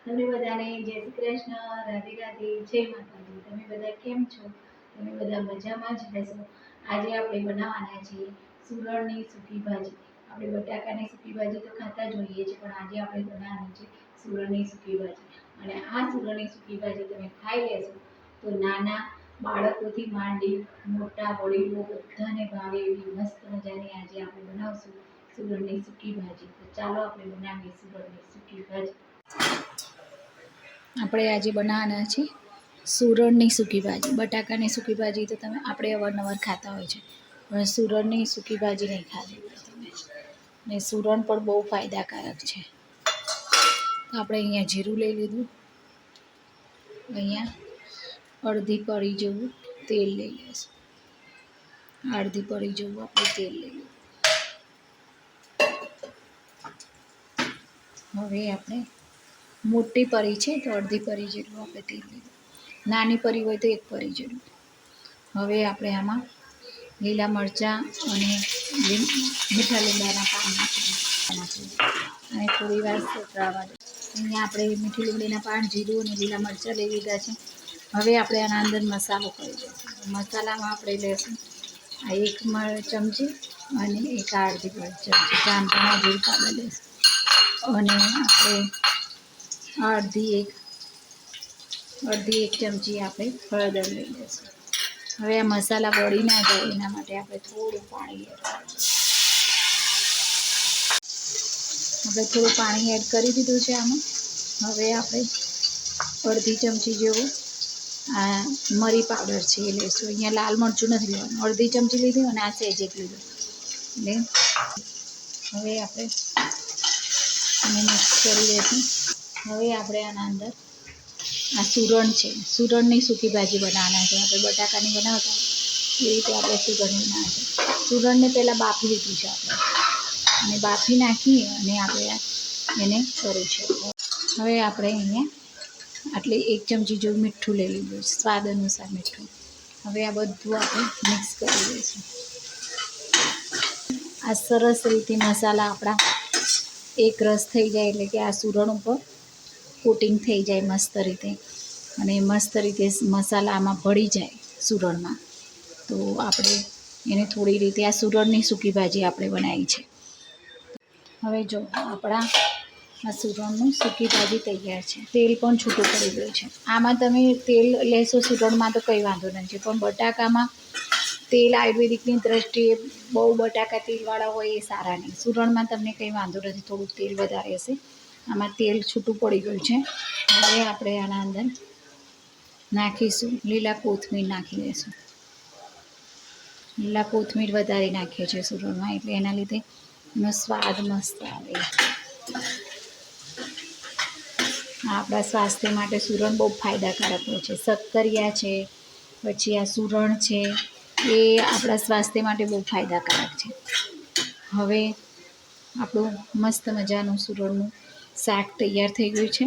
તમને બધાને જય શ્રી કૃષ્ણ, રાધે રાધે, જય માતાજી. તમે બધા કેમ છો? તમે બધા મજામાં જ હશો. આજે આપણે બનાવવાના છીએ સુરણની સૂકી ભાજી. આપણે બટાકાની સૂકી ભાજી તો ખાતા જ હોઈએ છીએ, પણ આજે આપણે બનાવવાની છે સુરણની સૂકી ભાજી. અને આ સુરણની સૂકી ભાજી તમે ખાઈ લેશો તો નાના બાળકોથી માંડી મોટા વડીલો બધાને ભાવે એવી મસ્ત મજાની આજે આપણે બનાવશું સુરણની સૂકી ભાજી. તો ચાલો આપણે બનાવીએ સુરણની સૂકી ભાજી. આપણે આજે બનાવવાના છે સુરણની સૂકી ભાજી. બટાકાની સૂકી ભાજી તો આપણે અવારનવાર ખાતા હોય છે, પણ સુરણની સૂકી ભાજી નહીં ખાધી હોય તમે. ને સુરણ પણ બહુ ફાયદાકારક છે. તો આપણે અહીંયા જીરું લઈ લીધું, અહીંયા અડધી પડી જેવું તેલ લઈ લઈશું. અડધી પડી જેવું આપણે તેલ લઈ લઈશું. હવે આપણે મોટી પરી છે તો અડધી પરી જેટલું આપણે તેલ લીધું. નાની પરી હોય તો એક પરી જેટલું. હવે આપણે આમાં લીલા મરચાં અને મીઠા લીમડાના પાન નાખીશું અને થોડી વાર સોતરાવા દે. અહીંયા આપણે મીઠી લીમડીના પાન, જીરું અને લીલા મરચાં લઈ લીધા છે. હવે આપણે આના અંદર મસાલો કરી દઈશું. મસાલામાં આપણે લઈશું આ 1 ચમચી અને એક અડધી ચમચી જામફળના જીરું પાવડર લઈશું અને આપણે અડધી એક ચમચી આપણે હળદર લઈ લઈશું. હવે આ મસાલા બળી ના જાય એના માટે આપણે થોડું પાણી એડ કરી દીધું છે આમાં. હવે આપણે અડધી ચમચી જેવું આ મરી પાવડર છે એ લઈશું. અહીંયા લાલ મરચું નથી લેવાનું, અડધી ચમચી લીધું અને આ સહેજ એક લીધું. એટલે હવે આપણે અને મિક્સ કરી દઈશું. હવે આપણે આના અંદર આ સુરણ છે, સુરણની સૂકી ભાજી બનાવવાના છે. આપણે બટાકાની બનાવતા એ રીતે આપણે સુરણની બનાવવા છે. સુરણને પહેલાં બાફી લીધું છે આપણે, અને બાફી નાખી અને આપણે એને કર્યું છે. હવે આપણે અહીંયા આટલી 1 ચમચી જેવું મીઠું લઈ લીધું છે, સ્વાદ અનુસાર મીઠું. હવે આ બધું આપણે મિક્સ કરી દઈશું. આ સરસ રીતે મસાલા આપણા એક રસ થઈ જાય એટલે કે આ સુરણ ઉપર કોટિંગ થઈ જાય મસ્ત રીતે, અને મસ્ત રીતે મસાલા આમાં ભળી જાય સુરણમાં. તો આપણે એને થોડી રીતે આ સુરણની સૂકી ભાજી આપણે બનાવી છે. હવે જો આપણા આ સુરણનું સૂકી ભાજી તૈયાર છે. તેલ પણ છૂટું પડી ગયું છે. આમાં તમે તેલ લેશો સુરણમાં તો કંઈ વાંધો નથી, પણ બટાકામાં તેલ આયુર્વેદિકની દ્રષ્ટિએ બહુ બટાકા તેલવાળા હોય એ સારા નહીં. સુરણમાં તમને કંઈ વાંધો નથી, થોડુંક તેલ વધારે હશે. આમાં તેલ છૂટું પડી ગયું છે. હવે આપણે આના અંદર નાખીશું લીલા કોથમીર નાખી દઈશું. લીલા કોથમીર વધારે નાખીએ છીએ સુરણમાં, એટલે એના લીધે એનો સ્વાદ મસ્ત આવે. આપણા સ્વાસ્થ્ય માટે સુરણ બહુ ફાયદાકારક હોય છે. શક્કરિયા છે, પછી આ સુરણ છે, એ આપણા સ્વાસ્થ્ય માટે બહુ ફાયદાકારક છે. હવે આપણું મસ્ત મજાનું સુરણનું શાક તૈયાર થઈ ગયું છે.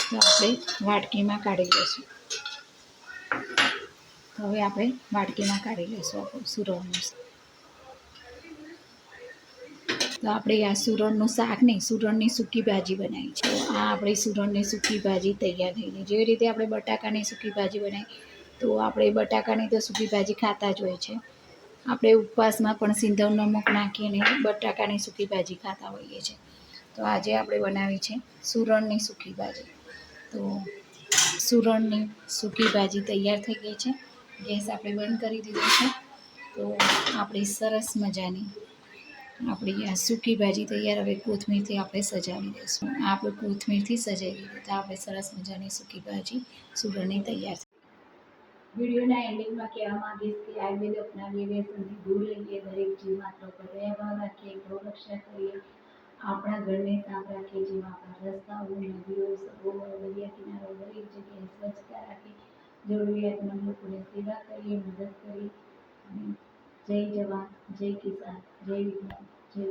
તો આપણે વાટકીમાં કાઢી લઈશું. હવે આપણે વાટકીમાં કાઢી લઈશું આપણું સુરણનું. તો આપણે આ સુરણનું શાક નહીં, સુરણની સૂકી ભાજી બનાવી છે. તો આ આપણી સુરણની સૂકી ભાજી તૈયાર થઈ ગઈ. જેવી રીતે આપણે બટાકાની સૂકી ભાજી બનાવી, તો આપણે બટાકાની તો સૂકી ભાજી ખાતા જ હોય છે. આપણે ઉપવાસમાં પણ સિંધવ નમક નાખીને બટાકાની સૂકી ભાજી ખાતા હોઈએ છીએ. તો આજે આપણે બનાવી છે સુરણની સૂકી ભાજી. તો સુરણની સૂકી ભાજી તૈયાર થઈ ગઈ છે. ગેસ આપણે બંધ કરી દીધો છે. તો આપણી સરસ મજાની આપણી આ સૂકી ભાજી તૈયાર. હવે કોથમીરથી આપણે સજાવી દઈશું. આપણે કોથમીરથી સજાવી દીધી તો આપણે સરસ મજાની સૂકી ભાજી સુરણની તૈયાર. વિડીયોના એન્ડિંગમાં કહેવા માંગીશ કે આયુર્વેદ અપનાવીએ, વ્યસનથી દૂર રહીએ, દરેક જીવ માત્ર પર દયાભાવ રાખીએ, ગૌ રક્ષા કરીએ, આપણા ઘરને સાફ રાખીએ, જેમાં આપણા રસ્તાઓ, નદીઓ, સરોવરો, દરિયા કિનારો દરેક જગ્યાએ સ્વચ્છતા રાખી, જરૂરિયાતમંદ લોકોની સેવા કરીએ, મદદ કરીએ. અને જય જવાન, જય કિસાન, જય વિજ્ઞાન, જય